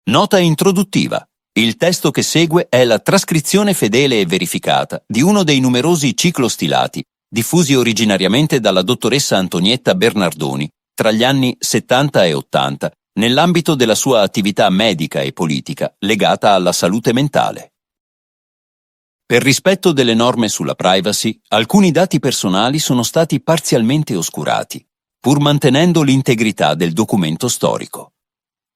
Nota introduttiva. Il testo che segue è la trascrizione fedele e verificata di uno dei numerosi ciclostilati diffusi originariamente dalla dottoressa Antonietta Bernardoni tra gli anni 70 e 80 nell'ambito della sua attività medica e politica legata alla salute mentale. Per rispetto delle norme sulla privacy, alcuni dati personali sono stati parzialmente oscurati, pur mantenendo l'integrità del documento storico.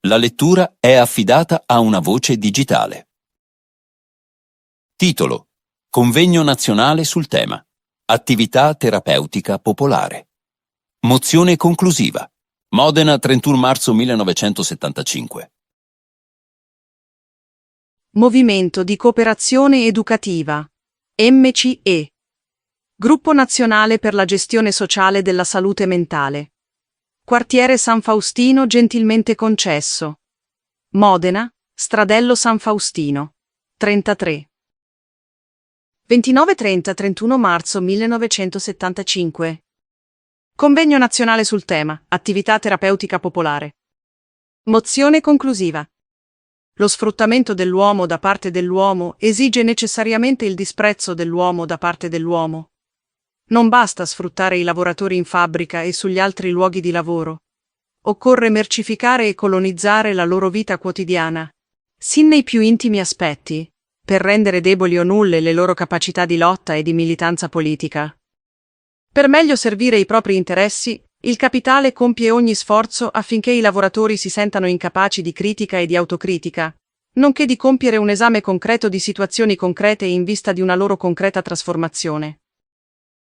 La lettura è affidata a una voce digitale. Titolo: Convegno nazionale sul tema: Attività terapeutica popolare. Mozione conclusiva. Modena, 31 marzo 1975. Movimento di Cooperazione Educativa. MCE. Gruppo Nazionale per la Gestione Sociale della Salute Mentale. Quartiere San Faustino gentilmente concesso. Modena, Stradello San Faustino. 33. 29-30-31 marzo 1975. Convegno nazionale sul tema: Attività terapeutica popolare. Mozione conclusiva. Lo sfruttamento dell'uomo da parte dell'uomo esige necessariamente il disprezzo dell'uomo da parte dell'uomo. Non basta sfruttare i lavoratori in fabbrica e sugli altri luoghi di lavoro. Occorre mercificare e colonizzare la loro vita quotidiana, sin nei più intimi aspetti, per rendere deboli o nulle le loro capacità di lotta e di militanza politica. Per meglio servire i propri interessi, il capitale compie ogni sforzo affinché i lavoratori si sentano incapaci di critica e di autocritica, nonché di compiere un esame concreto di situazioni concrete in vista di una loro concreta trasformazione.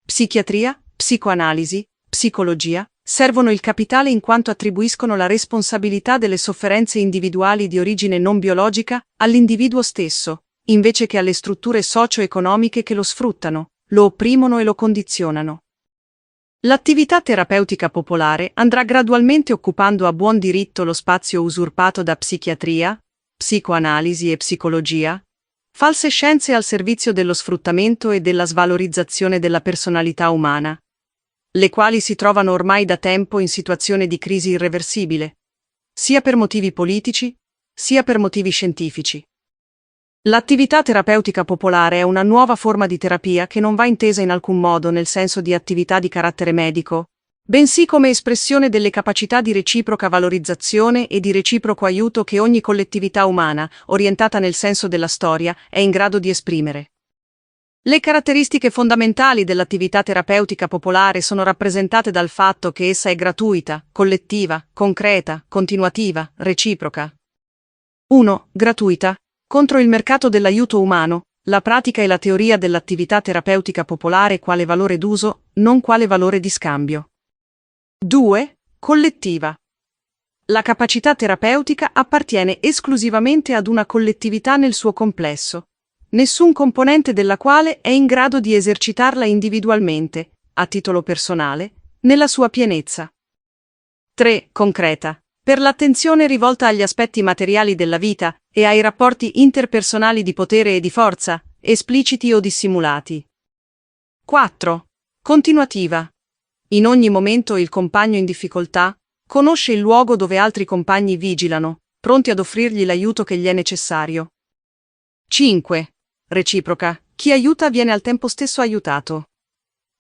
Psichiatria, psicoanalisi, psicologia servono il capitale in quanto attribuiscono la responsabilità delle sofferenze individuali di origine non biologica all'individuo stesso, invece che alle strutture socio-economiche che lo sfruttano, lo opprimono e lo condizionano. L'attività terapeutica popolare andrà gradualmente occupando a buon diritto lo spazio usurpato da psichiatria, psicoanalisi e psicologia, false scienze al servizio dello sfruttamento e della svalorizzazione della personalità umana, le quali si trovano ormai da tempo in situazione di crisi irreversibile, sia per motivi politici, sia per motivi scientifici. L'attività terapeutica popolare è una nuova forma di terapia che non va intesa in alcun modo nel senso di attività di carattere medico, bensì come espressione delle capacità di reciproca valorizzazione e di reciproco aiuto che ogni collettività umana, orientata nel senso della storia, è in grado di esprimere. Le caratteristiche fondamentali dell'attività terapeutica popolare sono rappresentate dal fatto che essa è gratuita, collettiva, concreta, continuativa, reciproca. 1. Gratuita. Contro il mercato dell'aiuto umano, la pratica e la teoria dell'attività terapeutica popolare quale valore d'uso, non quale valore di scambio. 2. Collettiva. La capacità terapeutica appartiene esclusivamente ad una collettività nel suo complesso, nessun componente della quale è in grado di esercitarla individualmente, a titolo personale, nella sua pienezza. 3. Concreta. Per l'attenzione rivolta agli aspetti materiali della vita e ai rapporti interpersonali di potere e di forza, espliciti o dissimulati. 4. Continuativa. In ogni momento il compagno in difficoltà conosce il luogo dove altri compagni vigilano, pronti ad offrirgli l'aiuto che gli è necessario. 5. Reciproca. Chi aiuta viene al tempo stesso aiutato.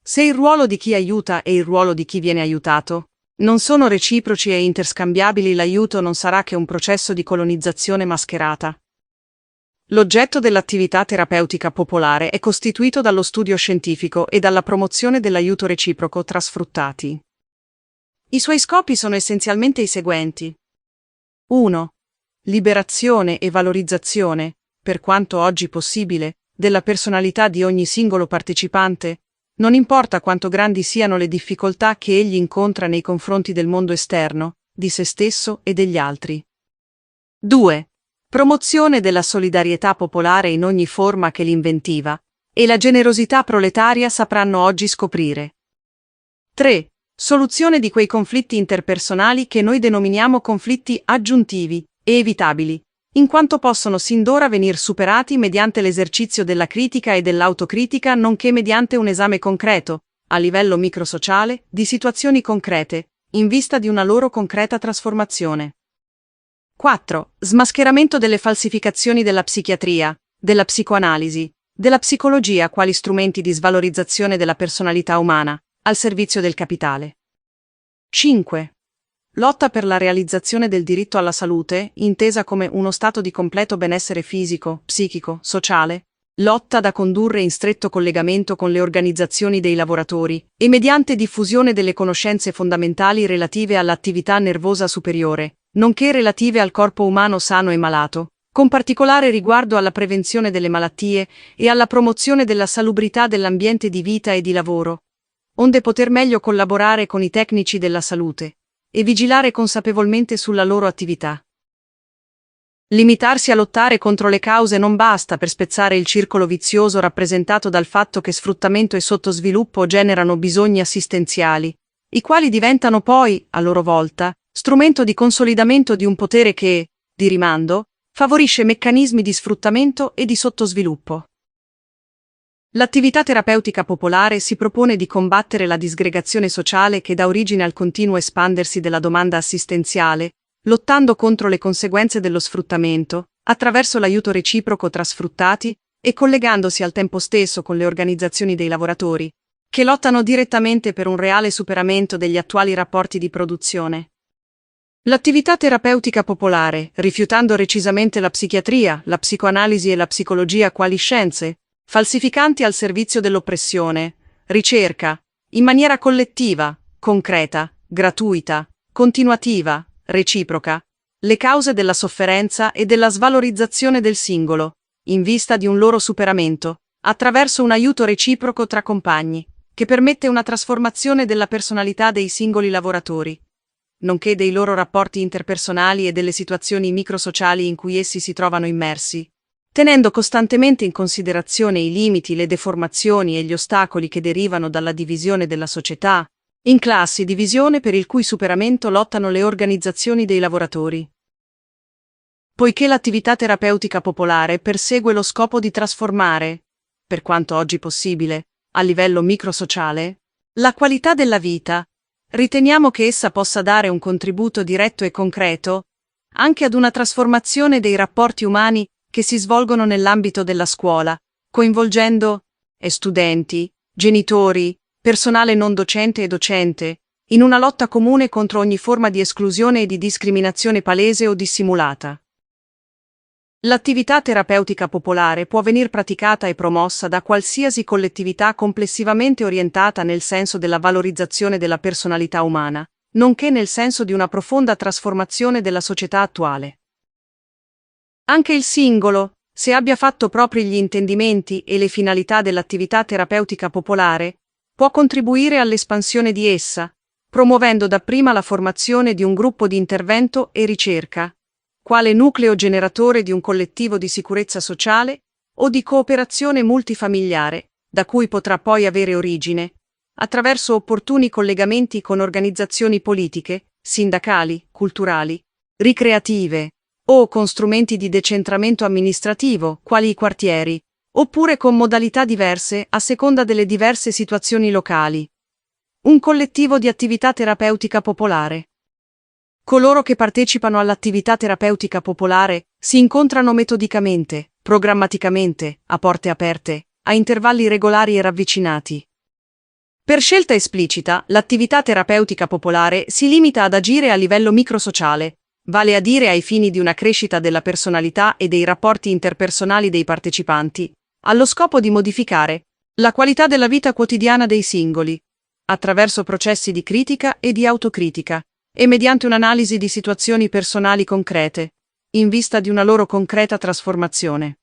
Se il ruolo di chi aiuta e il ruolo di chi viene aiutato non sono reciproci e interscambiabili, l'aiuto non sarà che un processo di colonizzazione mascherata. L'oggetto dell'attività terapeutica popolare è costituito dallo studio scientifico e dalla promozione dell'aiuto reciproco tra sfruttati. I suoi scopi sono essenzialmente i seguenti. 1. Liberazione e valorizzazione, per quanto oggi possibile, della personalità di ogni singolo partecipante, non importa quanto grandi siano le difficoltà che egli incontra nei confronti del mondo esterno, di se stesso e degli altri. 2. Promozione della solidarietà popolare in ogni forma che l'inventiva e la generosità proletaria sapranno oggi scoprire. 3. Soluzione di quei conflitti interpersonali che noi denominiamo conflitti aggiuntivi e evitabili, in quanto possono sin d'ora venir superati mediante l'esercizio della critica e dell'autocritica, nonché mediante un esame concreto, a livello microsociale, di situazioni concrete, in vista di una loro concreta trasformazione. 4. Smascheramento delle falsificazioni della psichiatria, della psicoanalisi, della psicologia quali strumenti di svalorizzazione della personalità umana, al servizio del capitale. 5. Lotta per la realizzazione del diritto alla salute, intesa come uno stato di completo benessere fisico, psichico, sociale, lotta da condurre in stretto collegamento con le organizzazioni dei lavoratori e mediante diffusione delle conoscenze fondamentali relative all'attività nervosa superiore, nonché relative al corpo umano sano e malato, con particolare riguardo alla prevenzione delle malattie e alla promozione della salubrità dell'ambiente di vita e di lavoro, onde poter meglio collaborare con i tecnici della salute e vigilare consapevolmente sulla loro attività. Limitarsi a lottare contro le cause non basta per spezzare il circolo vizioso rappresentato dal fatto che sfruttamento e sottosviluppo generano bisogni assistenziali, i quali diventano poi, a loro volta, strumento di consolidamento di un potere che, di rimando, favorisce meccanismi di sfruttamento e di sottosviluppo. L'attività terapeutica popolare si propone di combattere la disgregazione sociale che dà origine al continuo espandersi della domanda assistenziale, lottando contro le conseguenze dello sfruttamento, attraverso l'aiuto reciproco tra sfruttati e collegandosi al tempo stesso con le organizzazioni dei lavoratori, che lottano direttamente per un reale superamento degli attuali rapporti di produzione. L'attività terapeutica popolare, rifiutando recisamente la psichiatria, la psicoanalisi e la psicologia quali scienze, falsificanti al servizio dell'oppressione, ricerca, in maniera collettiva, concreta, gratuita, continuativa, reciproca, le cause della sofferenza e della svalorizzazione del singolo, in vista di un loro superamento, attraverso un aiuto reciproco tra compagni, che permette una trasformazione della personalità dei singoli lavoratori, nonché dei loro rapporti interpersonali e delle situazioni microsociali in cui essi si trovano immersi, tenendo costantemente in considerazione i limiti, le deformazioni e gli ostacoli che derivano dalla divisione della società, in classi, divisione per il cui superamento lottano le organizzazioni dei lavoratori. Poiché l'attività terapeutica popolare persegue lo scopo di trasformare, per quanto oggi possibile, a livello microsociale, la qualità della vita, riteniamo che essa possa dare un contributo diretto e concreto anche ad una trasformazione dei rapporti umani che si svolgono nell'ambito della scuola, coinvolgendo studenti, genitori, personale non docente e docente, in una lotta comune contro ogni forma di esclusione e di discriminazione palese o dissimulata. L'attività terapeutica popolare può venir praticata e promossa da qualsiasi collettività complessivamente orientata nel senso della valorizzazione della personalità umana, nonché nel senso di una profonda trasformazione della società attuale. Anche il singolo, se abbia fatto propri gli intendimenti e le finalità dell'attività terapeutica popolare, può contribuire all'espansione di essa, promuovendo dapprima la formazione di un gruppo di intervento e ricerca, quale nucleo generatore di un collettivo di sicurezza sociale o di cooperazione multifamiliare, da cui potrà poi avere origine, attraverso opportuni collegamenti con organizzazioni politiche, sindacali, culturali, ricreative, o con strumenti di decentramento amministrativo, quali i quartieri, oppure con modalità diverse a seconda delle diverse situazioni locali. Un collettivo di attività terapeutica popolare. Coloro che partecipano all'attività terapeutica popolare si incontrano metodicamente, programmaticamente, a porte aperte, a intervalli regolari e ravvicinati. Per scelta esplicita, l'attività terapeutica popolare si limita ad agire a livello microsociale, vale a dire ai fini di una crescita della personalità e dei rapporti interpersonali dei partecipanti, allo scopo di modificare la qualità della vita quotidiana dei singoli, attraverso processi di critica e di autocritica, e mediante un'analisi di situazioni personali concrete, in vista di una loro concreta trasformazione.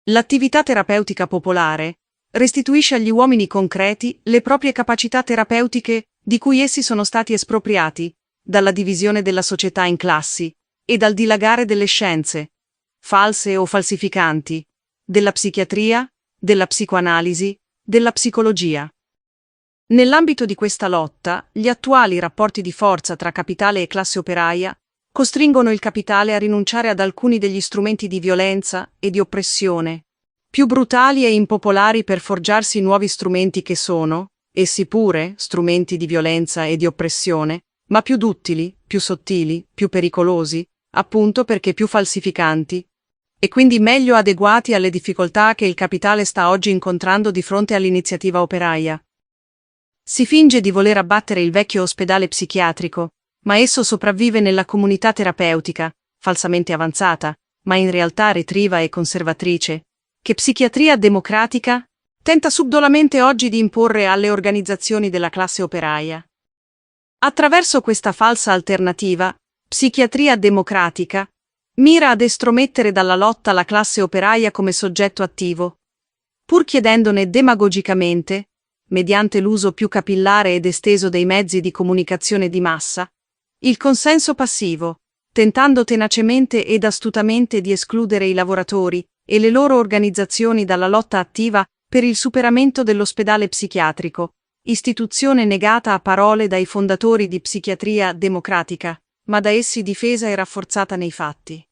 L'attività terapeutica popolare restituisce agli uomini concreti le proprie capacità terapeutiche di cui essi sono stati espropriati, dalla divisione della società in classi, e dal dilagare delle scienze, false o falsificanti, della psichiatria, della psicoanalisi, della psicologia. Nell'ambito di questa lotta, gli attuali rapporti di forza tra capitale e classe operaia costringono il capitale a rinunciare ad alcuni degli strumenti di violenza e di oppressione, più brutali e impopolari per forgiarsi nuovi strumenti che sono, essi pure, strumenti di violenza e di oppressione, ma più duttili, più sottili, più pericolosi, appunto perché più falsificanti, e quindi meglio adeguati alle difficoltà che il capitale sta oggi incontrando di fronte all'iniziativa operaia. Si finge di voler abbattere il vecchio ospedale psichiatrico, ma esso sopravvive nella comunità terapeutica, falsamente avanzata, ma in realtà retriva e conservatrice, che Psichiatria Democratica tenta subdolamente oggi di imporre alle organizzazioni della classe operaia. Attraverso questa falsa alternativa, Psichiatria Democratica mira ad estromettere dalla lotta la classe operaia come soggetto attivo, pur chiedendone demagogicamente, mediante l'uso più capillare ed esteso dei mezzi di comunicazione di massa, il consenso passivo, tentando tenacemente ed astutamente di escludere i lavoratori e le loro organizzazioni dalla lotta attiva per il superamento dell'ospedale psichiatrico, istituzione negata a parole dai fondatori di Psichiatria Democratica, ma da essi difesa e rafforzata nei fatti.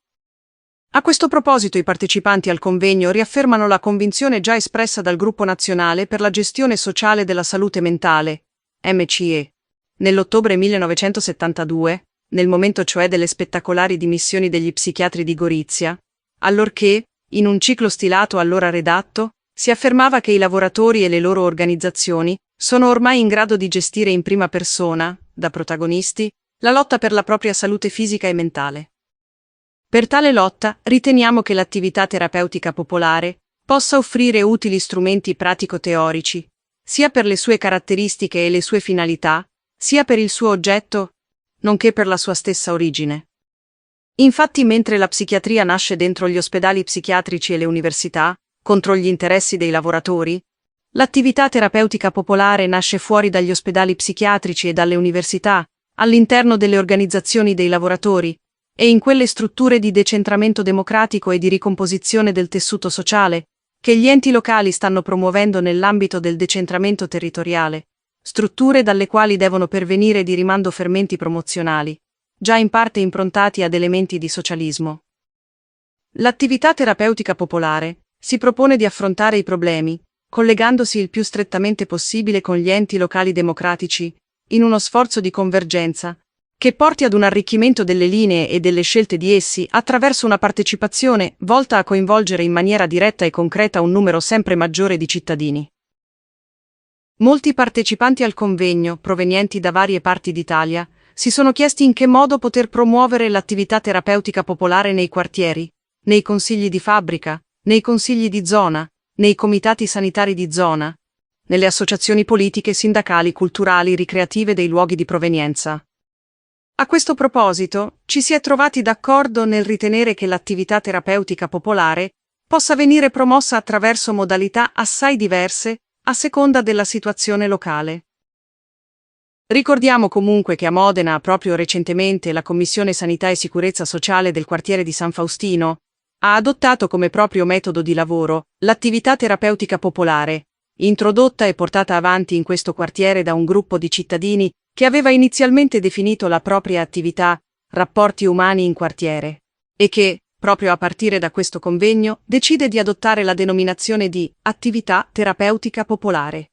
A questo proposito i partecipanti al convegno riaffermano la convinzione già espressa dal Gruppo Nazionale per la Gestione Sociale della Salute Mentale, MCE, nell'ottobre 1972, nel momento cioè delle spettacolari dimissioni degli psichiatri di Gorizia, allorché, in un ciclo stilato allora redatto, si affermava che i lavoratori e le loro organizzazioni sono ormai in grado di gestire in prima persona, da protagonisti, la lotta per la propria salute fisica e mentale. Per tale lotta riteniamo che l'attività terapeutica popolare possa offrire utili strumenti pratico-teorici, sia per le sue caratteristiche e le sue finalità, sia per il suo oggetto, nonché per la sua stessa origine. Infatti, mentre la psichiatria nasce dentro gli ospedali psichiatrici e le università, contro gli interessi dei lavoratori, l'attività terapeutica popolare nasce fuori dagli ospedali psichiatrici e dalle università, all'interno delle organizzazioni dei lavoratori, e in quelle strutture di decentramento democratico e di ricomposizione del tessuto sociale, che gli enti locali stanno promuovendo nell'ambito del decentramento territoriale, strutture dalle quali devono pervenire di rimando fermenti promozionali, già in parte improntati ad elementi di socialismo. L'attività terapeutica popolare si propone di affrontare i problemi, collegandosi il più strettamente possibile con gli enti locali democratici, in uno sforzo di convergenza, che porti ad un arricchimento delle linee e delle scelte di essi attraverso una partecipazione volta a coinvolgere in maniera diretta e concreta un numero sempre maggiore di cittadini. Molti partecipanti al convegno, provenienti da varie parti d'Italia, si sono chiesti in che modo poter promuovere l'attività terapeutica popolare nei quartieri, nei consigli di fabbrica, nei consigli di zona, nei comitati sanitari di zona, nelle associazioni politiche, sindacali, culturali, ricreative dei luoghi di provenienza. A questo proposito, ci si è trovati d'accordo nel ritenere che l'attività terapeutica popolare possa venire promossa attraverso modalità assai diverse a seconda della situazione locale. Ricordiamo comunque che a Modena, proprio recentemente, la Commissione Sanità e Sicurezza Sociale del quartiere di San Faustino ha adottato come proprio metodo di lavoro l'attività terapeutica popolare, introdotta e portata avanti in questo quartiere da un gruppo di cittadini che aveva inizialmente definito la propria attività Rapporti Umani in Quartiere, e che, proprio a partire da questo convegno, decide di adottare la denominazione di Attività Terapeutica Popolare.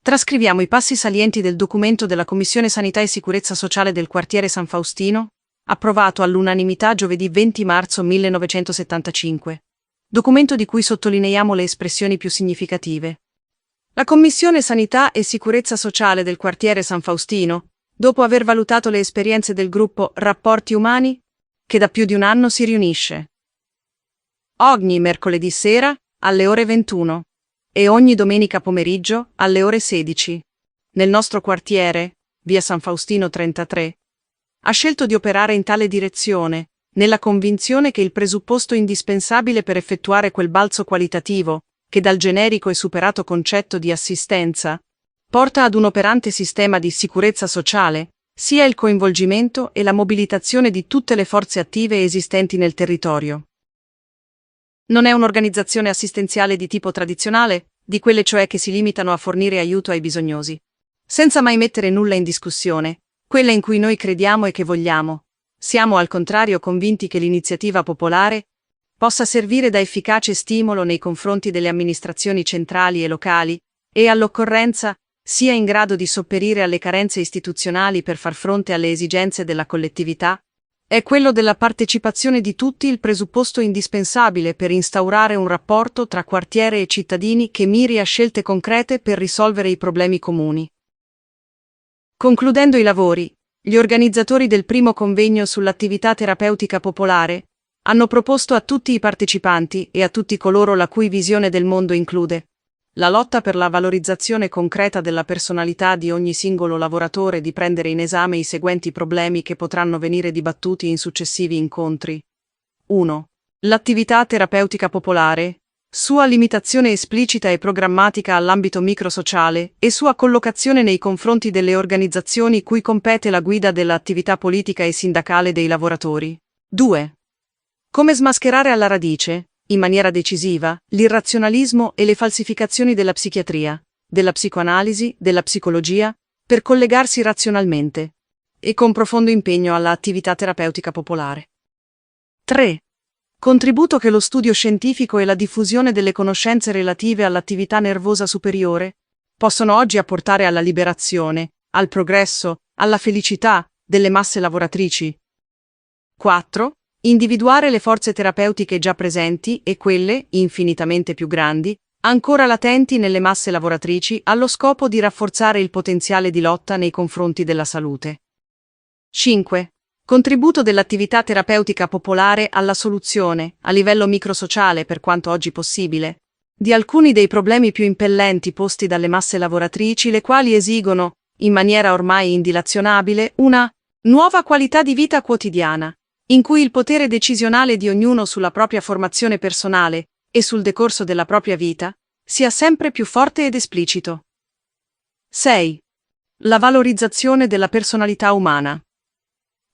Trascriviamo i passi salienti del documento della Commissione Sanità e Sicurezza Sociale del quartiere San Faustino, approvato all'unanimità giovedì 20 marzo 1975. Documento di cui sottolineiamo le espressioni più significative. La Commissione Sanità e Sicurezza Sociale del quartiere San Faustino, dopo aver valutato le esperienze del gruppo Rapporti Umani, che da più di un anno si riunisce ogni mercoledì sera alle ore 21 e ogni domenica pomeriggio alle ore 16, nel nostro quartiere, via San Faustino 33, ha scelto di operare in tale direzione, nella convinzione che il presupposto indispensabile per effettuare quel balzo qualitativo, che dal generico e superato concetto di assistenza porta ad un operante sistema di sicurezza sociale, sia il coinvolgimento e la mobilitazione di tutte le forze attive esistenti nel territorio. Non è un'organizzazione assistenziale di tipo tradizionale, di quelle cioè che si limitano a fornire aiuto ai bisognosi, senza mai mettere nulla in discussione, quella in cui noi crediamo e che vogliamo. Siamo al contrario convinti che l'iniziativa popolare possa servire da efficace stimolo nei confronti delle amministrazioni centrali e locali, e all'occorrenza sia in grado di sopperire alle carenze istituzionali per far fronte alle esigenze della collettività, È quello della partecipazione di tutti, il presupposto indispensabile per instaurare un rapporto tra quartiere e cittadini che miri a scelte concrete per risolvere i problemi comuni. Concludendo i lavori, gli organizzatori del primo convegno sull'attività terapeutica popolare hanno proposto a tutti i partecipanti e a tutti coloro la cui visione del mondo include la lotta per la valorizzazione concreta della personalità di ogni singolo lavoratore di prendere in esame i seguenti problemi che potranno venire dibattuti in successivi incontri. 1. L'attività terapeutica popolare, sua limitazione esplicita e programmatica all'ambito microsociale e sua collocazione nei confronti delle organizzazioni cui compete la guida dell'attività politica e sindacale dei lavoratori. 2. Come smascherare alla radice, in maniera decisiva, l'irrazionalismo e le falsificazioni della psichiatria, della psicoanalisi, della psicologia, per collegarsi razionalmente e con profondo impegno alla attività terapeutica popolare. 3. Contributo che lo studio scientifico e la diffusione delle conoscenze relative all'attività nervosa superiore possono oggi apportare alla liberazione, al progresso, alla felicità delle masse lavoratrici. 4. Individuare le forze terapeutiche già presenti e quelle, infinitamente più grandi, ancora latenti nelle masse lavoratrici allo scopo di rafforzare il potenziale di lotta nei confronti della salute. 5. Contributo dell'attività terapeutica popolare alla soluzione, a livello microsociale per quanto oggi possibile, di alcuni dei problemi più impellenti posti dalle masse lavoratrici, le quali esigono, in maniera ormai indilazionabile, una nuova qualità di vita quotidiana, in cui il potere decisionale di ognuno sulla propria formazione personale e sul decorso della propria vita sia sempre più forte ed esplicito. 6. La valorizzazione della personalità umana.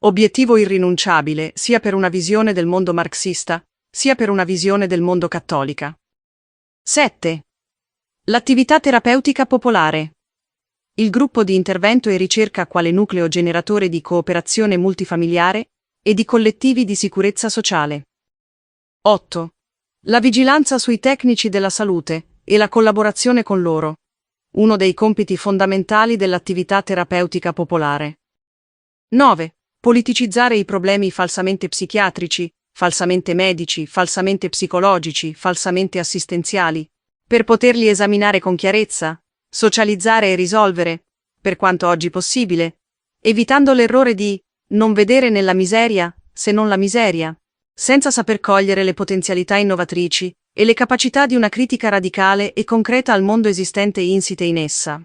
Obiettivo irrinunciabile sia per una visione del mondo marxista, sia per una visione del mondo cattolica. 7. L'attività terapeutica popolare. Il gruppo di intervento e ricerca quale nucleo generatore di cooperazione multifamiliare e di collettivi di sicurezza sociale. 8. La vigilanza sui tecnici della salute e la collaborazione con loro. Uno dei compiti fondamentali dell'attività terapeutica popolare. 9. Politicizzare i problemi falsamente psichiatrici, falsamente medici, falsamente psicologici, falsamente assistenziali, per poterli esaminare con chiarezza, socializzare e risolvere, per quanto oggi possibile, evitando l'errore di non vedere nella miseria, se non la miseria, senza saper cogliere le potenzialità innovatrici e le capacità di una critica radicale e concreta al mondo esistente insite in essa.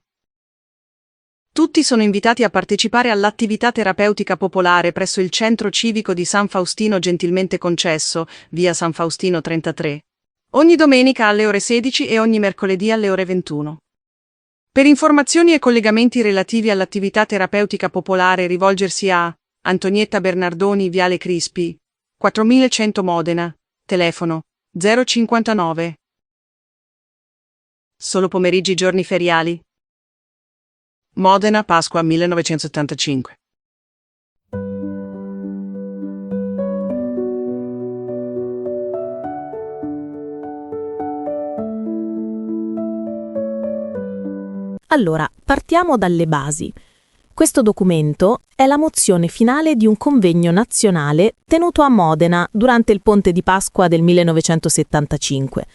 Tutti sono invitati a partecipare all'attività terapeutica popolare presso il Centro Civico di San Faustino gentilmente concesso, via San Faustino 33, ogni domenica alle ore 16 e ogni mercoledì alle ore 21. Per informazioni e collegamenti relativi all'attività terapeutica popolare rivolgersi a Antonietta Bernardoni, Viale Crispi, 4100 Modena, telefono 059. Solo pomeriggi, giorni feriali. Modena, Pasqua 1975. Allora, partiamo dalle basi. Questo documento è la mozione finale di un convegno nazionale tenuto a Modena durante il Ponte di Pasqua del 1975.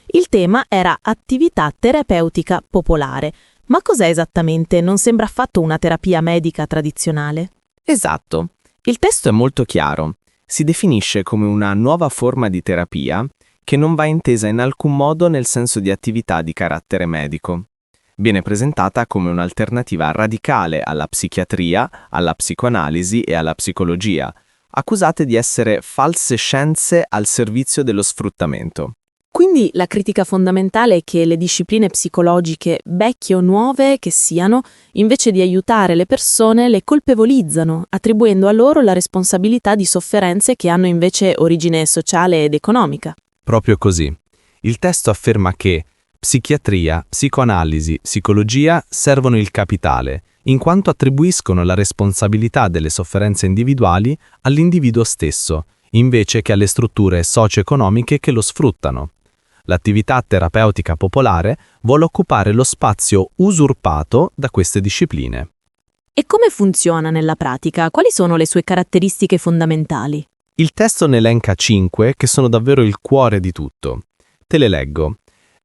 Il tema era attività terapeutica popolare. Ma cos'è esattamente? Non sembra affatto una terapia medica tradizionale. Esatto. Il testo è molto chiaro. Si definisce come una nuova forma di terapia che non va intesa in alcun modo nel senso di attività di carattere medico. Viene presentata come un'alternativa radicale alla psichiatria, alla psicoanalisi e alla psicologia, accusate di essere false scienze al servizio dello sfruttamento. Quindi la critica fondamentale è che le discipline psicologiche, vecchie o nuove che siano, invece di aiutare le persone, le colpevolizzano, attribuendo a loro la responsabilità di sofferenze che hanno invece origine sociale ed economica. Proprio così. Il testo afferma che psichiatria, psicoanalisi, psicologia servono il capitale, in quanto attribuiscono la responsabilità delle sofferenze individuali all'individuo stesso, invece che alle strutture socio-economiche che lo sfruttano. L'attività terapeutica popolare vuole occupare lo spazio usurpato da queste discipline. E come funziona nella pratica? Quali sono le sue caratteristiche fondamentali? Il testo ne elenca 5 che sono davvero il cuore di tutto. Te le leggo.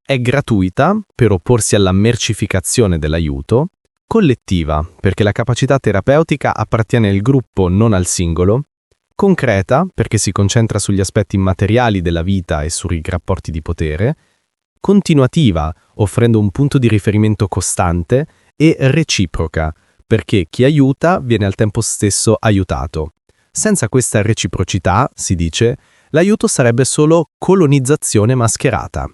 È gratuita per opporsi alla mercificazione dell'aiuto, collettiva perché la capacità terapeutica appartiene al gruppo, non al singolo, concreta perché si concentra sugli aspetti immateriali della vita e sui rapporti di potere, continuativa offrendo un punto di riferimento costante e reciproca perché chi aiuta viene al tempo stesso aiutato. Senza questa reciprocità, si dice, l'aiuto sarebbe solo colonizzazione mascherata.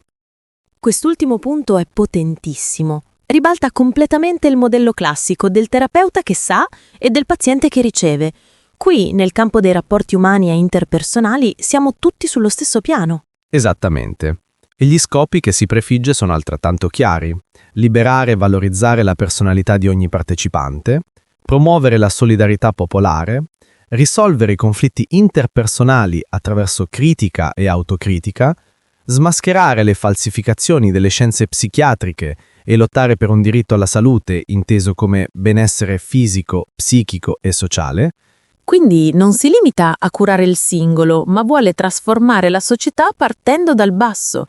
Quest'ultimo punto è potentissimo. Ribalta completamente il modello classico del terapeuta che sa e del paziente che riceve. Qui, nel campo dei rapporti umani e interpersonali, siamo tutti sullo stesso piano. Esattamente. E gli scopi che si prefigge sono altrettanto chiari. Liberare e valorizzare la personalità di ogni partecipante, promuovere la solidarietà popolare, risolvere i conflitti interpersonali attraverso critica e autocritica, smascherare le falsificazioni delle scienze psichiatriche e lottare per un diritto alla salute inteso come benessere fisico, psichico e sociale. Quindi non si limita a curare il singolo, ma vuole trasformare la società partendo dal basso.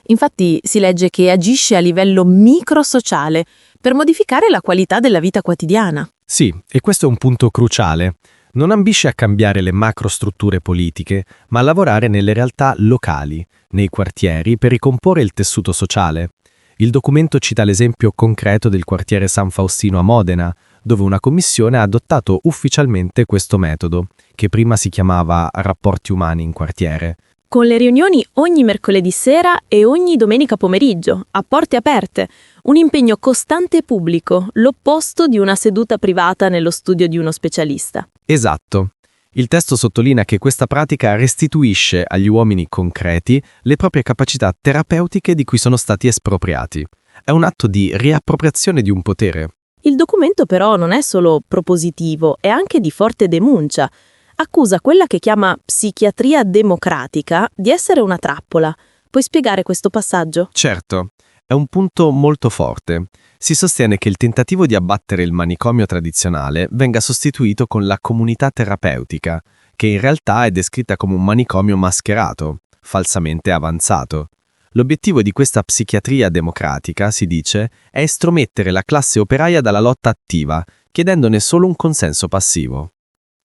Infatti si legge che agisce a livello microsociale per modificare la qualità della vita quotidiana. Sì, e questo è un punto cruciale. Non ambisce a cambiare le macrostrutture politiche, ma a lavorare nelle realtà locali, nei quartieri, per ricomporre il tessuto sociale. Il documento cita l'esempio concreto del quartiere San Faustino a Modena, dove una commissione ha adottato ufficialmente questo metodo, che prima si chiamava Rapporti umani in quartiere. Con le riunioni ogni mercoledì sera e ogni domenica pomeriggio, a porte aperte, un impegno costante e pubblico, l'opposto di una seduta privata nello studio di uno specialista. Esatto. Il testo sottolinea che questa pratica restituisce agli uomini concreti le proprie capacità terapeutiche di cui sono stati espropriati. È un atto di riappropriazione di un potere. Il documento però non è solo propositivo, è anche di forte denuncia. Accusa quella che chiama psichiatria democratica di essere una trappola. Puoi spiegare questo passaggio? Certo, è un punto molto forte. Si sostiene che il tentativo di abbattere il manicomio tradizionale venga sostituito con la comunità terapeutica, che in realtà è descritta come un manicomio mascherato, falsamente avanzato. L'obiettivo di questa psichiatria democratica, si dice, è estromettere la classe operaia dalla lotta attiva, chiedendone solo un consenso passivo.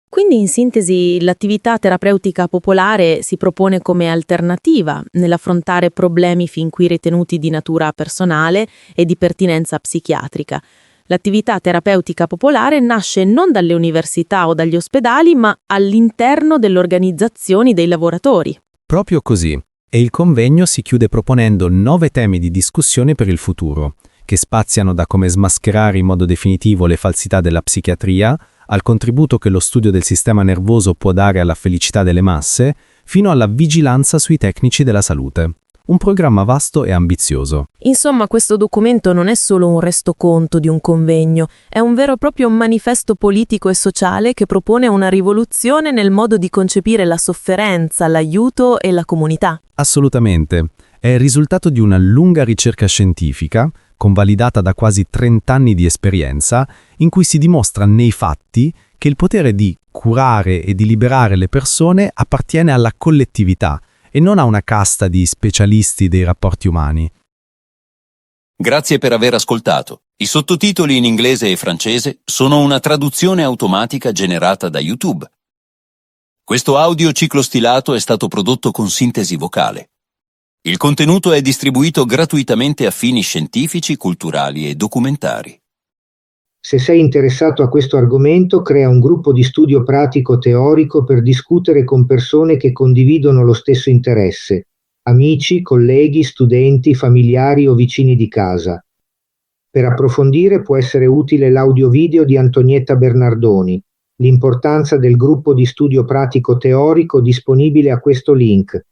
Quindi, in sintesi, l'attività terapeutica popolare si propone come alternativa nell'affrontare problemi fin qui ritenuti di natura personale e di pertinenza psichiatrica. L'attività terapeutica popolare nasce non dalle università o dagli ospedali, ma all'interno delle organizzazioni dei lavoratori. Proprio così. E il convegno si chiude proponendo 9 temi di discussione per il futuro, che spaziano da come smascherare in modo definitivo le falsità della psichiatria, al contributo che lo studio del sistema nervoso può dare alla felicità delle masse, fino alla vigilanza sui tecnici della salute. Un programma vasto e ambizioso. Insomma, questo documento non è solo un resoconto di un convegno, è un vero e proprio manifesto politico e sociale che propone una rivoluzione nel modo di concepire la sofferenza, l'aiuto e la comunità. Assolutamente. È il risultato di una lunga ricerca scientifica, convalidata da quasi 30 anni di esperienza, in cui si dimostra nei fatti che il potere di curare e di liberare le persone appartiene alla collettività e non a una casta di specialisti dei rapporti umani. Grazie per aver ascoltato. I sottotitoli in inglese e francese sono una traduzione automatica generata da YouTube. Questo audio ciclostilato è stato prodotto con sintesi vocale. Il contenuto è distribuito gratuitamente a fini scientifici, culturali e documentari. Se sei interessato a questo argomento, crea un gruppo di studio pratico teorico per discutere con persone che condividono lo stesso interesse, amici, colleghi, studenti, familiari o vicini di casa. Per approfondire può essere utile l'audio-video di Antonietta Bernardoni, l'importanza del gruppo di studio pratico teorico disponibile a questo link.